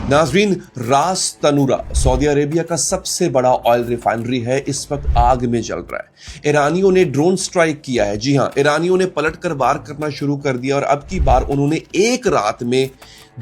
नाजरीन, रास तनूरा Saudi Arabia का सबसे बड़ा ऑयल रिफाइनरी है, इस वक्त आग में जल रहा है। ईरानियों ने ड्रोन स्ट्राइक किया है। जी हां, ईरानियों ने पलटकर वार करना शुरू कर दिया और अब की बार उन्होंने एक रात में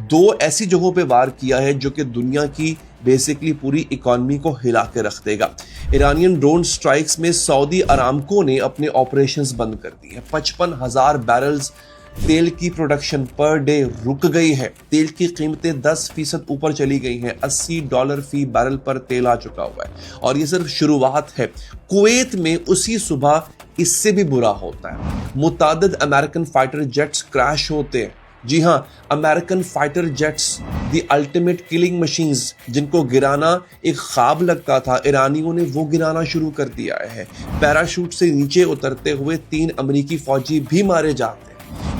2 ऐसी जगहों पे वार किया है जो कि दुनिया की बेसिकली पूरी इकोनॉमी को हिला के रख देगा। ईरानियन ड्रोन स्ट्राइक्स में सऊदी अरामको ने अपने ऑपरेशंस बंद कर दिए। 55,000 बैरल्स तेल की प्रोडक्शन पर डे रुक गई है। तेल की कीमतें 10% ऊपर चली गई हैं। $80 फी बैरल पर तेल आ चुका हुआ है और ये सिर्फ शुरुआत है। कुवैत में उसी सुबह इससे भी बुरा होता है। मुतादिद अमेरिकन फाइटर जेट्स क्रैश होते हैं। जी हां, American fighter jets the ultimate killing machines, जिनको गिराना एक ख्वाब लगता था, ईरानियों ने वो गिराना शुरू कर दिया है। पैराशूट से नीचे उतरते हुए 3 अमेरिकी फौजी भी मारे जाते हैं।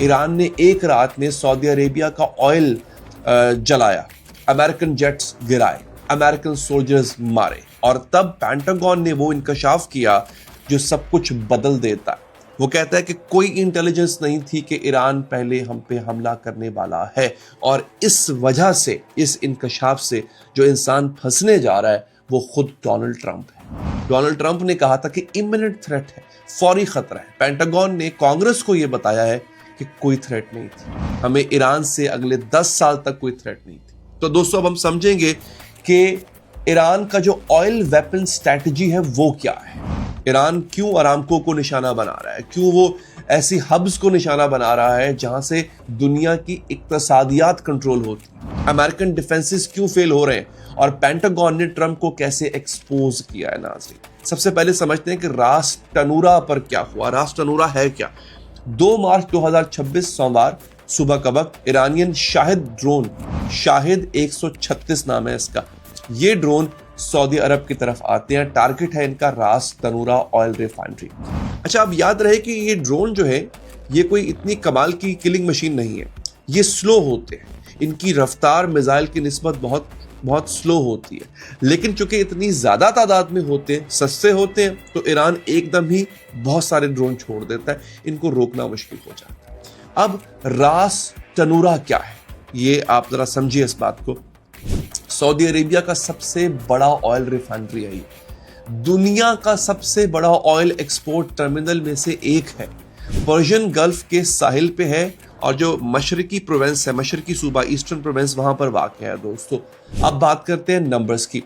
ईरान ने एक रात में सऊदी अरेबिया का ऑयल जलाया, अमेरिकन जेट्स गिराए, अमेरिकन सोल्जर्स मारे और तब पेंटागन ने वो इंकशाफ किया जो सब कुछ बदल देता है। वो कहता है कि कोई इंटेलिजेंस नहीं थी कि ईरान पहले हम पे हमला करने वाला है और इस वजह से, इस इंकशाफ से जो इंसान फंसने जा रहा है वो खुद डोनाल्ड ट्रंप है। डोनाल्ड ट्रंप ने कहा था कि इमिनेंट थ्रेट है, फौरी खतरा है। पेंटागन ने कांग्रेस को यह बताया है कि कोई थ्रेट नहीं थी, हमें ईरान से अगले 10 साल तक कोई थ्रेट नहीं थी। तो दोस्तों, अब हम समझेंगे कि ईरान का जो ऑयल वेपन स्ट्रैटेजी है वो क्या है। ईरान क्यों अरामको को निशाना बना रहा है, क्यों वो ऐसी हब्स को निशाना बना रहा है जहां से दुनिया की इक्तसादियात कंट्रोल होती है। अमेरिकन डिफेंसेस क्यों फेल हो रहे हैं और पेंटागन ने ट्रंप को कैसे एक्सपोज किया है। नाज़रीन, सबसे पहले समझते हैं कि रास तनूरा पर क्या हुआ। रास तनूरा है क्या। 2 मार्च 2026 सोमवार सुबह का वक्त ईरानियन शाहिद ड्रोन, शाहिद 136 नाम है इसका, ये ड्रोन सऊदी अरब की तरफ आते हैं। टारगेट है इनका रास तनूरा ऑयल रिफाइनरी। अच्छा, अब याद रहे कि ये ड्रोन जो है ये कोई इतनी कमाल की किलिंग मशीन नहीं है। ये स्लो होते हैं, इनकी रफ्तार मिसाइल की निस्बत बहुत स्लो होती है, लेकिन चूंकि इतनी ज्यादा तादाद में होते हैं, सस्ते होते हैं, तो ईरान एकदम ही बहुत सारे ड्रोन छोड़ देता है। इनको रोकना मुश्किल हो जाता है। अब रास तनूरा क्या है, ये आप जरा समझिए इस बात को। सऊदी अरेबिया का सबसे बड़ा ऑयल रिफाइनरी है, दुनिया का सबसे बड़ा ऑयल एक्सपोर्ट टर्मिनल में से एक है। पर्शियन गल्फ के साहिल पे है और जो मशरकी प्रोविंस है, मशरकी सूबा, ईस्टर्न प्रोविंस, वहां पर वाक़ है। दोस्तों, अब बात करते हैं नंबर्स की।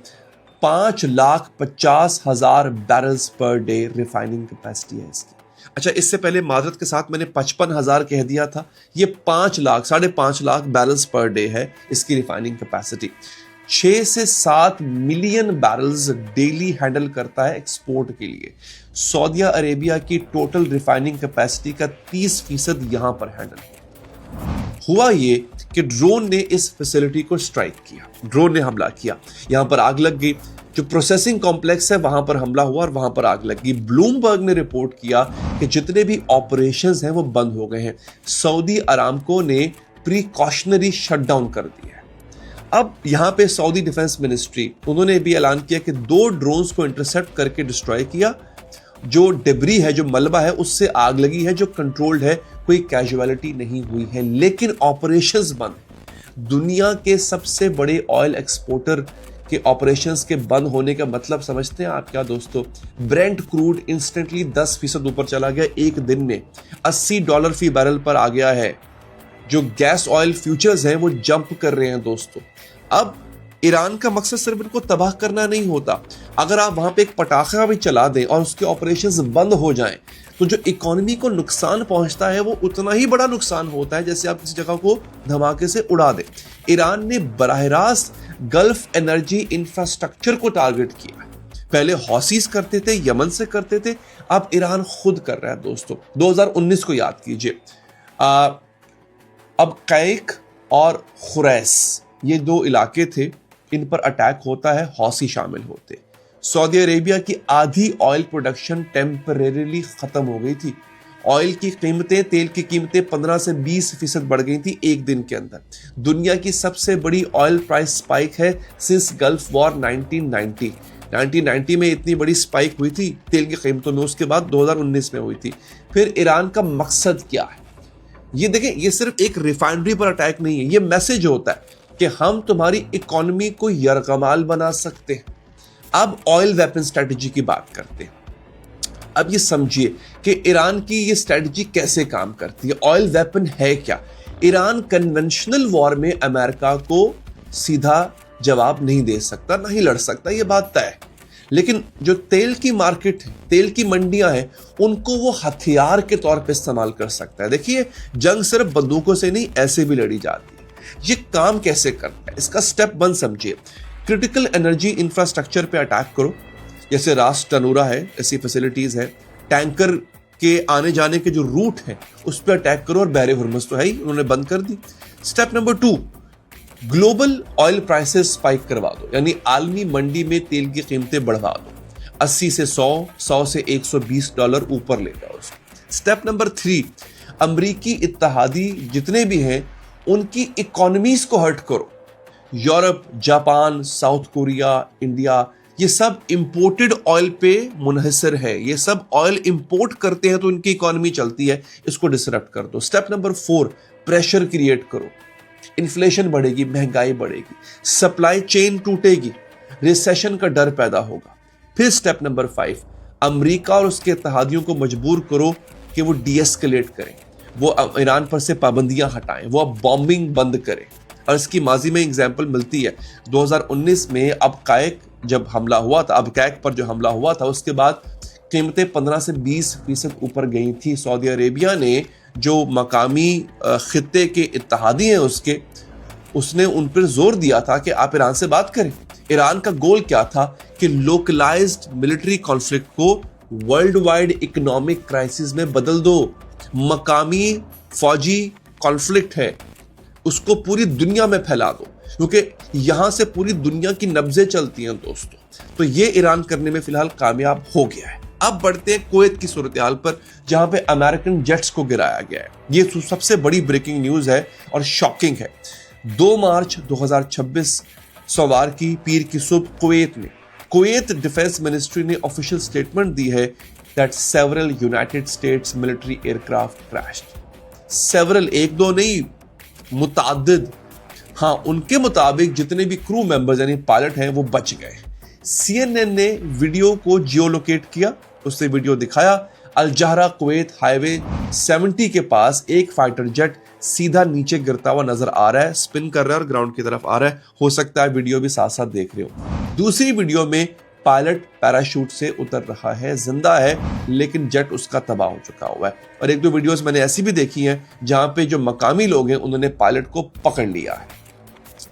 5,50,000 barrels per day refining capacity है इसकी। अच्छा, इससे पहले माजरत के साथ मैंने 55,000 कह दिया था। ये 5 lakh, 5.5 lakh barrels per day है इसकी रिफाइनिंग कैपेसिटी। 6 से 7 मिलियन बैरल्स डेली हैंडल करता है एक्सपोर्ट के लिए। सऊदी अरेबिया की टोटल रिफाइनिंग कैपेसिटी का 30% यहां पर हैंडल हुआ। ये कि ड्रोन ने इस फैसिलिटी को स्ट्राइक किया, ड्रोन ने हमला किया, यहां पर आग लग गई। जो प्रोसेसिंग कॉम्प्लेक्स है वहां पर हमला हुआ और वहां पर आग लग गई। ब्लूमबर्ग ने रिपोर्ट किया कि जितने भी ऑपरेशंस हैं वो बंद हो गए हैं। सऊदी अरामको ने प्रिकॉशनरी शटडाउन कर दिया है। अब यहां पे सऊदी डिफेंस मिनिस्ट्री, उन्होंने भी ऐलान किया कि 2 ड्रोन्स को इंटरसेप्ट करके डिस्ट्रॉय किया। जो डिब्री है, जो मलबा है, उससे आग लगी है, जो कंट्रोल्ड है, कोई कैजुअलिटी नहीं हुई है, लेकिन ऑपरेशंस बंद। दुनिया के सबसे बड़े ऑयल एक्सपोर्टर के ऑपरेशंस के बंद होने का मतलब समझते हैं आप क्या दोस्तों? ब्रेंट क्रूड इंस्टेंटली 10% ऊपर चला गया एक दिन में, $80 फी बैरल पर आ गया है। जो गैस ऑयल फ्यूचर्स हैं वो जंप कर रहे हैं दोस्तों। अब ईरान का मकसद सिर्फ इनको तबाह करना नहीं होता। अगर आप वहां पे एक पटाखा भी चला दें और उसके ऑपरेशंस बंद हो जाएं, तो जो इकोनॉमी को नुकसान पहुंचता है वो उतना ही बड़ा नुकसान होता है जैसे आप किसी जगह को धमाके से उड़ा दें। ईरान ने बराह रास्त गल्फ एनर्जी इंफ्रास्ट्रक्चर को टारगेट किया। पहले हौसीज करते थे, यमन से करते थे, अब ईरान खुद कर रहा है दोस्तों। 2019 को याद कीजिए। अब कैक और खुरैस, ये 2 इलाके थे, इन पर अटैक होता है, हौसी शामिल होते। सऊदी अरेबिया की आधी ऑयल प्रोडक्शन टेम्परेरीली खत्म हो गई थी। ऑयल की कीमतें, तेल की कीमतें 15 से 20% बढ़ गई थी एक दिन के अंदर। दुनिया की सबसे बड़ी ऑयल प्राइस स्पाइक है सिंस गल्फ वॉर 1990 में इतनी बड़ी स्पाइक हुई थी तेल की कीमतों में, उसके बाद 2019 में हुई थी। फिर ईरान का मकसद क्या है? ये देखें, ये सिर्फ एक रिफाइनरी पर अटैक नहीं है, ये मैसेज होता है कि हम तुम्हारी इकोनॉमी को यरगमाल बना सकते हैं। अब ऑयल वेपन स्ट्रेटजी की बात करते हैं। अब ये समझिए कि ईरान की ये स्ट्रेटजी कैसे काम करती है। ऑयल वेपन है क्या? ईरान कन्वेंशनल वॉर में अमेरिका को सीधा जवाब नहीं दे सकता, नहीं लड़ सकता, ये बात तय है। लेकिन जो तेल की मार्केट है, तेल की मंडियां हैं, उनको वो हथियार के तौर पे इस्तेमाल कर सकता है। देखिए, जंग सिर्फ बंदूकों से नहीं, ऐसे भी लड़ी जाती है। ये काम कैसे करता है, इसका स्टेप 1 समझिए। क्रिटिकल एनर्जी इंफ्रास्ट्रक्चर पे अटैक करो, जैसे रास टनूरा है, ऐसी फैसिलिटीज है। टैंकर के आने जाने के जो रूट है उस पर अटैक करो, और बहरे हुर्मुज़ तो है ही, उन्होंने बंद कर दी। Step number 2, global oil prices spike करवा दो, यानी आलमी मंडी में तेल की कीमतें बढ़वा दो। 80 से 100, 100 से $120 ऊपर ले जाओ। स्टेप नंबर 3, अमरीकी इत्तेहादी जितने भी हैं उनकी इकोनॉमीज को हर्ट करो। Europe, Japan, south Korea, India, ये सब इंपोर्टेड ऑयल पे मुनहसर है। ये सब ऑयल इंपोर्ट करते हैं तो इनकी इकोनॉमी चलती है, इसको डिसरप्ट कर दो। स्टेप नंबर 4, प्रेशर क्रिएट करो। इन्फ्लेशन बढ़ेगी, महंगाई बढ़ेगी, सप्लाई चेन टूटेगी, रिसेशन का डर पैदा होगा। फिर स्टेप नंबर 5, अमेरिका और उसके इत्तेहादियों को मजबूर करो कि वो डीएस्केलेट करें, वो ईरान पर से पाबंदियां हटाएं, वो अब बॉम्बिंग बंद करें। और इसकी माजी में एग्जाम्पल मिलती है 2019 में अबकायक जब हमला हुआ था, अबकायक पर जो हमला हुआ था, उसके बाद कीमतें 15 से 20% ऊपर गई थी। सऊदी अरेबिया ने जो मकामी खित्ते के इत्तेहादी हैं उसने उन पर जोर दिया था कि आप ईरान से बात करें। ईरान का गोल क्या था कि लोकलाइज्ड मिलिट्री कॉन्फ्लिक्ट को वर्ल्ड वाइड इकोनॉमिक क्राइसिस में बदल दो। मकामी फौजी कॉन्फ्लिक्ट है, उसको पूरी दुनिया में फैला दो, क्योंकि यहां से पूरी दुनिया की नब्जें चलती हैं दोस्तों। तो ये ईरान करने में फिलहाल कामयाब हो गया है। अब बढ़ते हैं कुवैत की सूरत-ए-हाल पर, जहां पे अमेरिकन जेट्स को गिराया गया है। ये सबसे बड़ी ब्रेकिंग न्यूज है और शॉकिंग है। 2 मार्च 2026 सवार की पीर की सुबह कुवैत डिफेंस मिनिस्ट्री ने ऑफिशियल स्टेटमेंट दी है that several United states military aircraft crashed. Several, एक दो नहीं, मुताद्दिद। हाँ, उनके मुताबिक जितने भी क्रू मेंबर्स यानी पायलट हैं वो बच गए। CNN ने वीडियो को जियोलोकेट किया, उससे वीडियो दिखाया। अल-जहरा कुवैत हाईवे 70 के पास एक फाइटर जेट सीधा नीचे गिरता हुआ नजर आ रहा है, स्पिन कर रहा है और ग्राउंड की तरफ आ रहा है। हो सकता है वीडियो भी साथ साथ देख रहे हो। दूसरी वीडियो में पायलट पैराशूट से उतर रहा है, जिंदा है, लेकिन जेट उसका तबाह हो चुका हुआ है। और एक दो वीडियोस मैंने ऐसी भी देखी हैं जहां पे जो मकामी लोग हैं उन्होंने पायलट को पकड़ लिया है।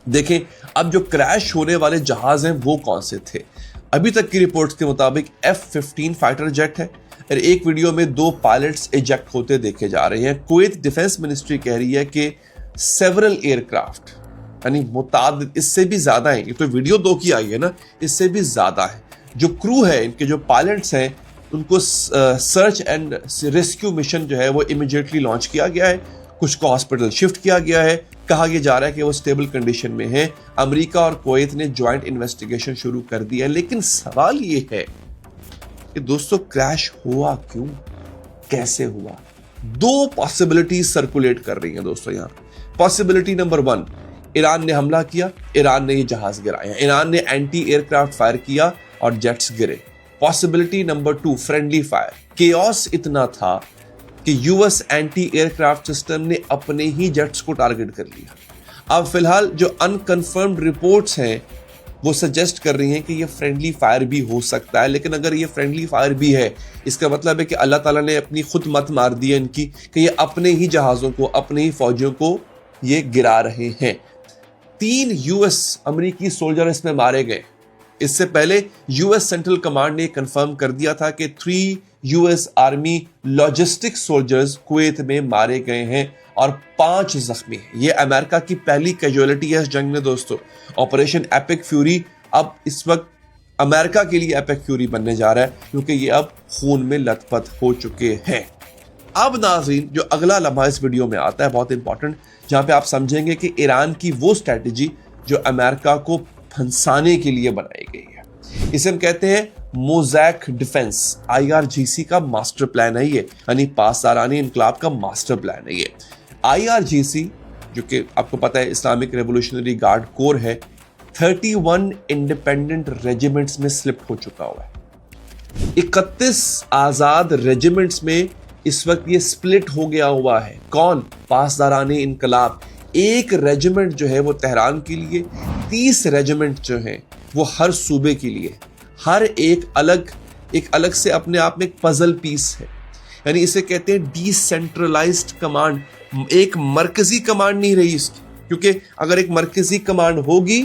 देखें, अब जो क्रैश होने वाले जहाज हैं वो कौन से थे। अभी तक की रिपोर्ट्स के मुताबिक F-15 फाइटर जेट है और एक वीडियो में 2 पायलट्स इजेक्ट होते देखे जा रहे हैं। कुवैत डिफेंस मिनिस्ट्री कह रही है कि सेवरल एयरक्राफ्ट, यानी मुताद, इससे भी ज्यादा है। ये तो वीडियो 2 की आई है ना, इससे भी ज्यादा है। जो क्रू है, इनके जो पायलट्स हैं, उनको सर्च एंड रेस्क्यू मिशन जो है वो इमीडिएटली लॉन्च किया गया है। कुछ को हॉस्पिटल शिफ्ट किया गया है। कहा यह जा रहा है कि वो स्टेबल कंडीशन में है। अमेरिका और कुवैत ने ज्वाइंट इन्वेस्टिगेशन शुरू कर दी है। लेकिन सवाल ये है कि दोस्तों, क्रैश हुआ क्यों, कैसे हुआ? 2 पॉसिबिलिटीज सर्कुलेट कर रही हैं दोस्तों यहाँ। पॉसिबिलिटी नंबर 1, ईरान ने हमला किया, ईरान ने ये जहाज गिराया, ईरान ने एंटी एयरक्राफ्ट फायर किया और जेट्स गिरे। Possibility number 2, friendly fire. Chaos इतना था कि यूएस एंटी एयरक्राफ्ट सिस्टम ने अपने ही जेट्स को टारगेट कर लिया। अब फिलहाल जो अनकंफर्म्ड रिपोर्ट्स हैं वो सजेस्ट कर रही हैं कि ये फ्रेंडली फायर भी हो सकता है। लेकिन अगर ये फ्रेंडली फायर भी है, इसका मतलब है कि अल्लाह ताला ने अपनी खुद मत मार दी है इनकी, कि ये अपने ही जहाज़ों को, अपने ही फौजियों को ये गिरा रहे हैं। 3 यूएस अमेरिकी सोल्जर इसमें मारे गए। इससे पहले यूएस सेंट्रल कमांड ने कंफर्म कर दिया था कि 3 US army logistic soldiers Kuwait में मारे गए हैं और 5 जख्मी हैं। ये अमेरिका की पहली कैजुअलिटी है इस जंग में दोस्तों। ऑपरेशन एपिक फ्यूरी अब इस वक्त अमेरिका के लिए एपिक फ्यूरी बनने जा रहा है, क्योंकि ये अब खून में लथपथ हो चुके हैं। अब नाज़रीन, जो अगला लम्हा इस वीडियो में आता है बहुत इंपॉर्टेंट, जहां पे आप समझेंगे कि ईरान की वो स्ट्रेटेजी जो अमेरिका को फंसाने के लिए बनाई गई है। इसे हम कहते हैं मोज़ैक डिफेंस। IRGC का मास्टर प्लान है ये, यानी पासदारानी इनकलाब का मास्टर प्लान है ये। IRGC जो कि आपको पता है इस्लामिक रेवोल्यूशनरी गार्ड कोर है, 31 इंडिपेंडेंट रेजिमेंट्स में स्लिप हो चुका हुआ है। 31 आजाद रेजिमेंट्स में इस वक्त ये स्प्लिट हो गया हुआ है। कौन? पासदाराने इनकलाब। एक रेजिमेंट जो है वो तेहरान के लिए, 30 रेजिमेंट जो है वो हर सूबे के लिए। हर एक अलग से अपने आप में एक पजल पीस है। यानी इसे कहते हैं डिसेंट्रलाइज्ड कमांड। एक मरकजी कमांड नहीं रही इसकी, क्योंकि अगर एक मरकजी कमांड होगी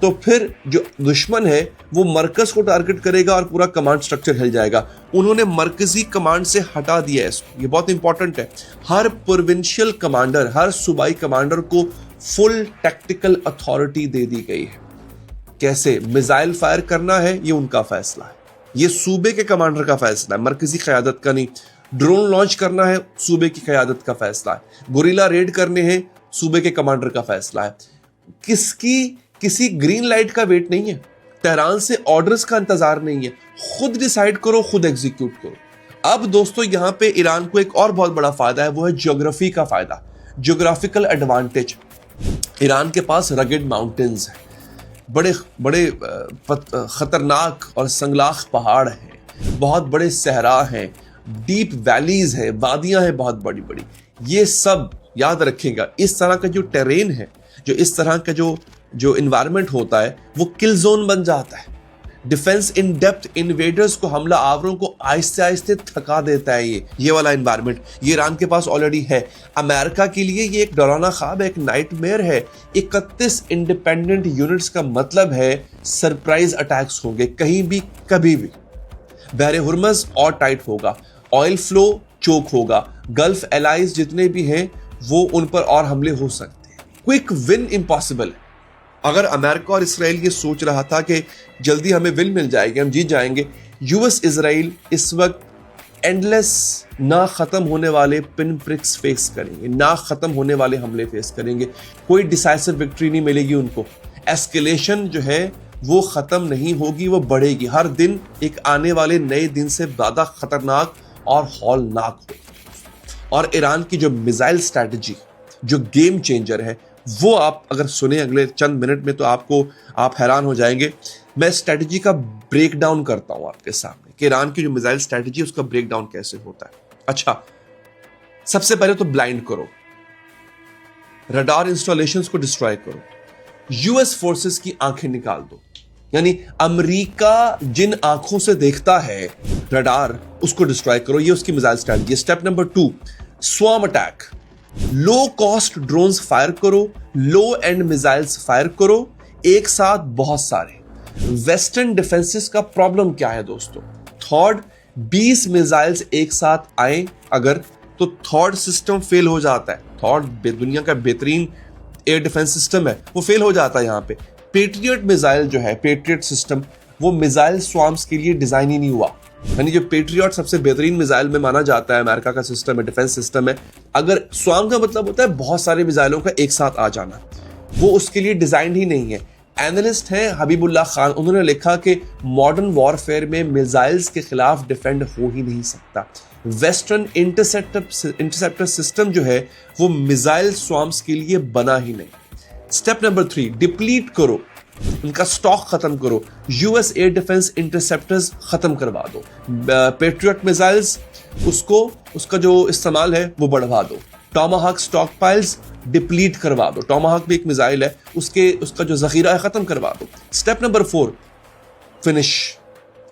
तो फिर जो दुश्मन है वो मरकज को टारगेट करेगा और पूरा कमांड स्ट्रक्चर हिल जाएगा। उन्होंने मरकजी कमांड से हटा दिया है इसको, ये बहुत इंपॉर्टेंट है। हर प्रोविंशियल कमांडर, हर सूबाई कमांडर को फुल टैक्टिकल अथॉरिटी दे दी गई है। कैसे मिसाइल फायर करना है ये उनका फैसला है, ये सूबे के कमांडर का फैसला है, मरकजी क़यादत का नहीं। ड्रोन लॉन्च करना है सूबे की क़यादत का फैसला है, गुरिल्ला रेड करने हैं सूबे के कमांडर का फैसला है। किसी ग्रीन लाइट का वेट नहीं है, तेहरान से ऑर्डर्स का इंतजार नहीं है, खुद डिसाइड करो, खुद एग्जीक्यूट करो। अब दोस्तों यहां पे ईरान को एक और बहुत बड़ा फायदा है, वो है ज्योग्राफी का फायदा, ज्योग्राफिकल एडवांटेज। ईरान के पास रगेड माउंटेन्स है, बड़े बड़े खतरनाक और संगलाख पहाड़ हैं, बहुत बड़े सहरा हैं, डीप वैलीज हैं, वादियां हैं बहुत बड़ी बड़ी। ये सब याद रखेगा, इस तरह का जो टेरेन है, जो इस तरह का जो इन्वायरमेंट होता है वो किल जोन बन जाता है। डिफेंस इन डेप्थ, इन्वेडर्स को, हमला आवरों को आहिस्ते आहिस्ते थका देता है ये वाला इन्वायरमेंट। ये ईरान के पास ऑलरेडी है। अमेरिका के लिए ये एक डरावना ख्वाब है, एक नाइटमेयर है। 31 इंडिपेंडेंट यूनिट्स का मतलब है सरप्राइज अटैक्स होंगे कहीं भी कभी भी। बहरे हुर्मज और टाइट होगा, ऑयल फ्लो चोक होगा, गल्फ एलाइज जितने भी हैं वो उन पर और हमले हो सकते हैं। क्विक विन इम्पॉसिबल है। अगर अमेरिका और इसराइल ये सोच रहा था कि जल्दी हमें विन मिल जाएगी, हम जीत जाएंगे, यूएस इजराइल इस वक्त एंडलेस ना खत्म होने वाले पिन प्रिक्स फेस करेंगे, ना खत्म होने वाले हमले फेस करेंगे। कोई डिसाइसिव विक्ट्री नहीं मिलेगी उनको। एस्केलेशन जो है वो खत्म नहीं होगी, वो बढ़ेगी। हर दिन एक आने वाले नए दिन से ज्यादा खतरनाक और हौलनाक होगी। और ईरान की जो मिसाइल स्ट्रैटेजी, जो गेम चेंजर है, वो आप अगर सुने अगले चंद मिनट में तो आप हैरान हो जाएंगे। मैं स्ट्रैटेजी का ब्रेक डाउन करता हूं आपके सामने कि ईरान की जो मिसाइल स्ट्रैटेजी है उसका ब्रेक डाउन कैसे होता है। अच्छा, सबसे पहले तो ब्लाइंड करो, रडार इंस्टॉलेशंस को डिस्ट्रॉय करो, यूएस फोर्सेस की आंखें निकाल दो। यानी अमेरिका जिन आंखों से देखता है रडार, उसको डिस्ट्रॉय करो। ये उसकी missile strategy. Step number 2, swarm attack. Low cost drones fire करो, लो एंड मिसाइल्स फायर करो, एक साथ बहुत सारे। वेस्टर्न डिफेंसेस का प्रॉब्लम क्या है दोस्तों? थॉर्ड 20 मिसाइल्स एक साथ आए अगर, तो थॉर्ड सिस्टम फेल हो जाता है। थॉर्ड दुनिया का बेहतरीन एयर डिफेंस सिस्टम है, वो फेल हो जाता है। यहां पे पेट्रियट मिसाइल जो है, पेट्रियट सिस्टम, वो मिसाइल स्वाम्स के लिए डिजाइन ही नहीं हुआ। यानी जो पेट्रियट सबसे बेहतरीन मिसाइल में माना जाता है, अमेरिका का सिस्टम है, डिफेंस सिस्टम है। अगर स्वाम का मतलब होता है बहुत सारे मिसाइलों का एक साथ आ जाना, वो उसके लिए डिजाइन ही नहीं है। एनालिस्ट हैं हबीबुल्लाह खान, उन्होंने लिखा कि मॉडर्न वॉरफेयर में मिसाइल्स के खिलाफ डिफेंड हो ही नहीं सकता। वेस्टर्न इंटरसेप्टर सिस्टम जो है वो मिसाइल स्वाम्स के लिए बना ही नहीं। स्टेप नंबर 3, डिप्लीट करो, उनका स्टॉक खत्म करो। यूएस एयर डिफेंस इंटरसेप्टर्स खत्म करवा दो। पेट्रियट मिसाइल्स उसका जो इस्तेमाल है वो बढ़वा दो। टॉमाहाक स्टॉक पाइल्स डिप्लीट करवा दो। टॉमाहाक भी एक मिसाइल है, उसका जो जखीरा है खत्म करवा दो। Step number 4, finish.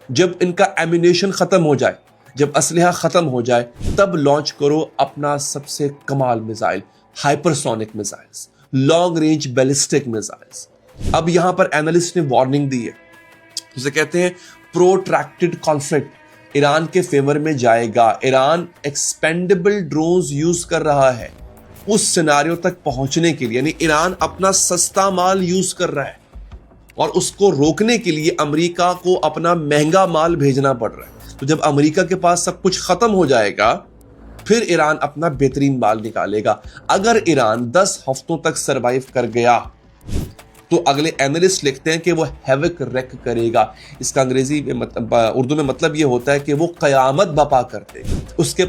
जब इनका एम्यूनेशन खत्म हो जाए, जब असलहा खत्म हो जाए, तब लॉन्च करो अपना सबसे कमाल missile, hypersonic missiles, long range ballistic missiles. अब यहां पर एनालिस्ट ने वार्निंग दी है, जिसे कहते हैं प्रोट्रैक्टेड कॉन्फ्लिक्ट ईरान के फेवर में जाएगा। ईरान एक्सपेंडेबल ड्रोन्स यूज कर रहा है उस सिनारियो तक पहुंचने के लिए। यानी ईरान अपना सस्ता माल यूज कर रहा है और उसको रोकने के लिए अमेरिका को अपना महंगा माल भेजना पड़ रहा है। तो जब अमेरिका के पास सब कुछ खत्म हो जाएगा, फिर ईरान अपना बेहतरीन माल निकालेगा। अगर ईरान 10 हफ्तों तक सरवाइव कर गया तो अगले एनालिस्ट लिखते हैं कि वो हैवक रेक करेगा। इसका अंग्रेजी में उर्दू में मतलब ये होता है कि वो कयामत बपा करते। उसके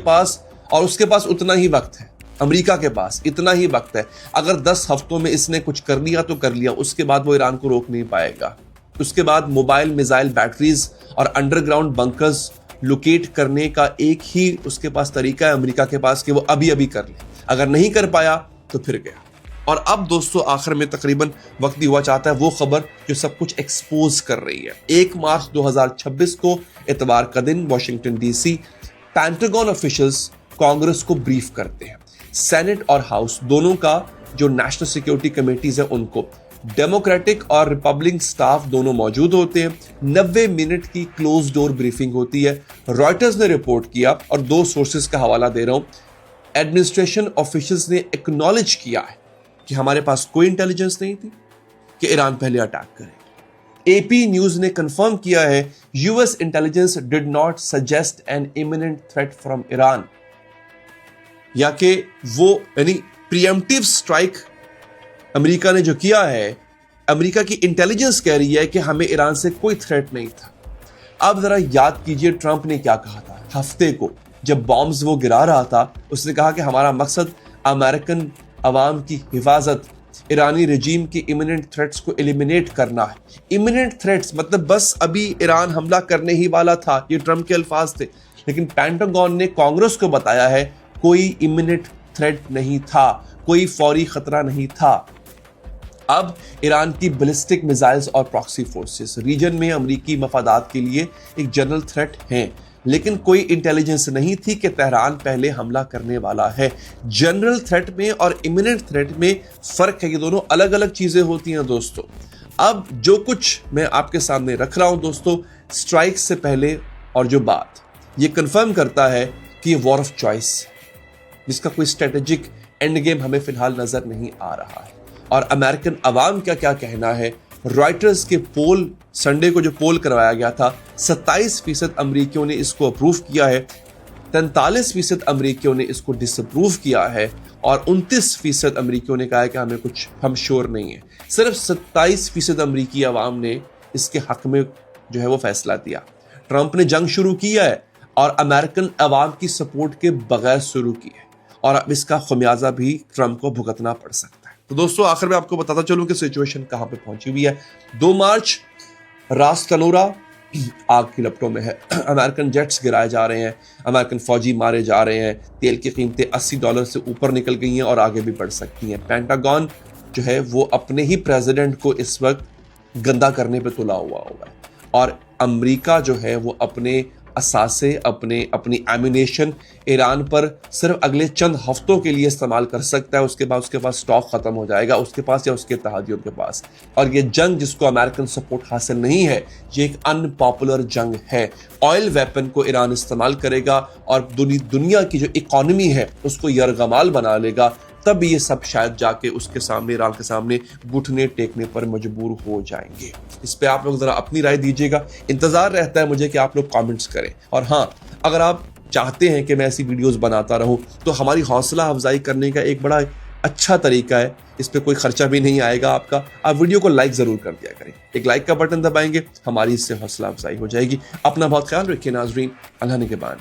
पास उतना ही वक्त है। अमेरिका के पास इतना ही वक्त है। अगर 10 हफ्तों में इसने कुछ कर लिया तो कर लिया, उसके बाद वो ईरान को रोक नहीं पाएगा। उसके बाद मोबाइल मिसाइल बैटरीज और अंडरग्राउंड बंकर्स लोकेट करने का एक ही उसके पास तरीका है अमेरिका के पास कि वो अभी अभी कर ले। अगर नहीं कर पाया तो फिर गया। और अब दोस्तों आखिर में तकरीबन वक्त भी हुआ चाहता है वो खबर जो सब कुछ एक्सपोज कर रही है। 1 मार्च 2026 को इतवार का दिन Washington DC pentagon officials Congress को ब्रीफ करते हैं। सेनेट और हाउस दोनों का जो नेशनल सिक्योरिटी कमेटीज है उनको डेमोक्रेटिक और रिपब्लिकन स्टाफ दोनों मौजूद होते हैं। 90 मिनट की क्लोज डोर ब्रीफिंग होती है। रॉयटर्स ने रिपोर्ट किया और 2 सोर्सेज का हवाला दे रहा हूं। एडमिनिस्ट्रेशन ऑफिशियल्स ने एक्नॉलेज किया है कि हमारे पास कोई इंटेलिजेंस नहीं थी कि ईरान पहले अटैक करे। एपी न्यूज ने कंफर्म किया है US intelligence did not suggest an imminent threat from Iran, या कि वो यानी प्रीएम्प्टिव स्ट्राइक अमेरिका ने जो किया है, अमेरिका की इंटेलिजेंस कह रही है कि हमें ईरान से कोई थ्रेट नहीं था। अब जरा याद कीजिए ट्रंप ने क्या कहा था हफ्ते को जब बॉम्ब्स वो गिरा रहा था। उसने कहा कि हमारा मकसद अमेरिकन अवाम की हिफाजत, ईरानी रजीम की इमिनेंट थ्रेट्स को एलिमिनेट करना है। इमिनेंट थ्रेट्स मतलब बस अभी ईरान हमला करने ही वाला था, ये ट्रंप के अल्फाज थे। लेकिन पेंटागन ने कांग्रेस को बताया है कोई इमिनेंट थ्रेट नहीं था, कोई फौरी खतरा नहीं था। अब ईरान की बैलिस्टिक मिसाइल्स और प्रॉक्सी फोर्सेस रीजन में अमेरिकी मफादात के लिए एक जनरल थ्रेट हैं, लेकिन कोई इंटेलिजेंस नहीं थी कि तेहरान पहले हमला करने वाला है। जनरल थ्रेट में और इमिनेंट थ्रेट में फर्क है, ये दोनों अलग अलग चीजें होती हैं दोस्तों। अब जो कुछ मैं आपके सामने रख रहा हूं दोस्तों, स्ट्राइक से पहले और जो बात ये कंफर्म करता है कि ये वॉर ऑफ चॉइस, जिसका कोई स्ट्रेटेजिक एंड गेम हमें फिलहाल नजर नहीं आ रहा है। और अमेरिकन अवाम का क्या कहना है, रॉयटर्स के पोल संडे को जो पोल करवाया गया था, 27% अमरीकियों ने इसको अप्रूव किया है, 43% अमरीकियों ने इसको डिसअप्रूव किया है और 29% अमरीकियों ने कहा है कि हम श्योर नहीं है। सिर्फ 27% अमरीकी अवाम ने इसके हक में जो है वो फैसला दिया। ट्रंप ने जंग शुरू किया है और अमेरिकन अवाम की सपोर्ट के बगैर शुरू की है और अब इसका खमियाजा भी ट्रंप को भुगतना पड़ सकता है। तो दोस्तों आखिर में आपको बताता चलूं कि सिचुएशन कहां पे पहुंची हुई है। 2 मार्च रास तनूरा आग की लपटों में है। अमेरिकन जेट्स गिराए जा रहे हैं, अमेरिकन फौजी मारे जा रहे हैं, तेल की कीमतें $80 से ऊपर निकल गई हैं और आगे भी बढ़ सकती हैं। पेंटागन जो है वो अपने ही प्रेसिडेंट को इस वक्त गंदा करने पे तुला हुआ है और अमेरिका जो है वो अपने असासे, अपनी एम्यूनेशन ईरान पर सिर्फ अगले चंद हफ्तों के लिए इस्तेमाल कर सकता है। उसके बाद उसके पास स्टॉक खत्म हो जाएगा, उसके पास या उसके इत्तेहादियों के पास। और ये जंग जिसको अमेरिकन सपोर्ट हासिल नहीं है, ये एक अनपॉपुलर जंग है। ऑयल वेपन को ईरान इस्तेमाल करेगा और दुनिया की जो इकोनॉमी है उसको यरगमाल बना लेगा। तब ये सब शायद जाके उसके सामने, ईरान के सामने घुटने टेकने पर मजबूर हो जाएंगे। इस पे आप लोग जरा अपनी राय दीजिएगा। इंतजार रहता है मुझे कि आप लोग कमेंट्स करें। और हाँ, अगर आप चाहते हैं कि मैं ऐसी वीडियोस बनाता रहूं तो हमारी हौसला अफजाई करने का एक बड़ा अच्छा तरीका है, इस पे कोई खर्चा भी नहीं आएगा आपका। आप वीडियो को लाइक जरूर कर दिया करें, एक लाइक का बटन दबाएंगे, हमारी इससे हौसला अफजाई हो जाएगी। अपना बहुत ख्याल रखिए नाजरीन, अल्लाह ने के बाद।